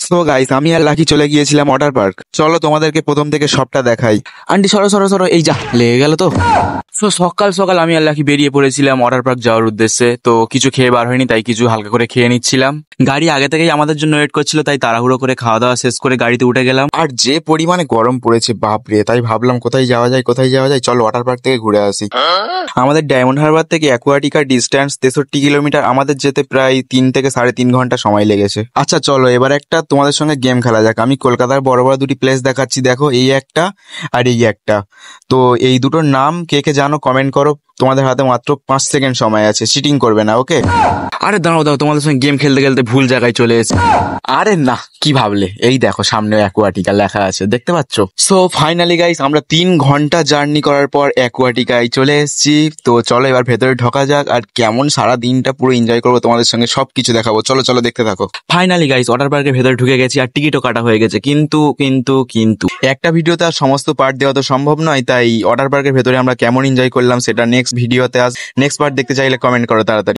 So guys, আমি আর lucky চলে গিয়েছিলাম ওয়াটার পার্ক। চলো তোমাদেরকে প্রথম থেকে সবটা দেখাই। আন্টি সরো সরো সরো, এই যা লেগে গেল তো। সকাল সকাল আমি আর লাকি বেরিয়ে পড়েছিলাম ওয়াটার পার্ক যাওয়ার উদ্দেশ্যে। তো কিছু খেয়ে বার হয়নি, তাই কিছু হালকা করে খেয়ে নিচ্ছিলাম। গাড়ি আগে থেকেই আমাদের জন্য ওয়েট করছিল, তাই তাড়াহুড়ো করে খাওয়া দাওয়া শেষ করে গাড়িতে উঠে গেলাম। আর যে পরিমাণে গরম পড়েছে বাপরে, তাই ভাবলাম কোথায় যাওয়া যায়, চলো ওয়াটার পার্ক থেকে ঘুরে আসি। আমাদের ডায়মন্ড হারবার থেকে অ্যাকুয়াটিকার ডিস্টেন্স 63 কিলোমিটার, আমাদের যেতে প্রায় 3 থেকে 3.5 ঘন্টা সময় লেগেছে। আচ্ছা চলো এবার একটা তোমাদের সঙ্গে গেম খেলা যাক। আমি কলকাতার বড় বড় দুটি প্লেস দেখাচ্ছি, দেখো এই একটা আর এই একটা। তো এই দুটোর নাম কে কে জানো কমেন্ট করো। তোমাদের হাতে মাত্র 5 সেকেন্ড সময় আছে, চিটিং করবে না, ওকে? আরে দাঁড়াও দাঁড়াও, তোমাদের সঙ্গে গেম খেলতে খেলতে ভুল জায়গায় চলে এসেছি। আরে না, কি ভাবলে? এই দেখো সামনে অ্যাকুয়াটিকা লেখা আছে, দেখতে পাচ্ছ? সো ফাইনালি গাইস, আমরা 3 ঘন্টা জার্নি করার পর অ্যাকুয়াটিকায় চলে এসেছি। তো চলো এবার ভেতরে ঢোকা যাক, আর কেমন সারা দিনটা পুরো এনজয় করবো তোমাদের সঙ্গে সবকিছু দেখাবো। চলো চলো দেখতে থাকো। ফাইনালি গাইস, ওয়াটার পার্কের ভেতরে ঢুকে গেছি আর টিকিটও কাটা হয়ে গেছে। কিন্তু কিন্তু কিন্তু একটা ভিডিওতে আর সমস্ত পার্ট দেওয়া তো সম্ভব নয়, তাই ওয়াটার পার্কের ভেতরে আমরা কেমন এনজয় করলাম সেটা নেক্সট ভিডিওতে নেক্সট পার্ট দেখতে চাইলে কমেন্ট করো তাড়াতাড়ি।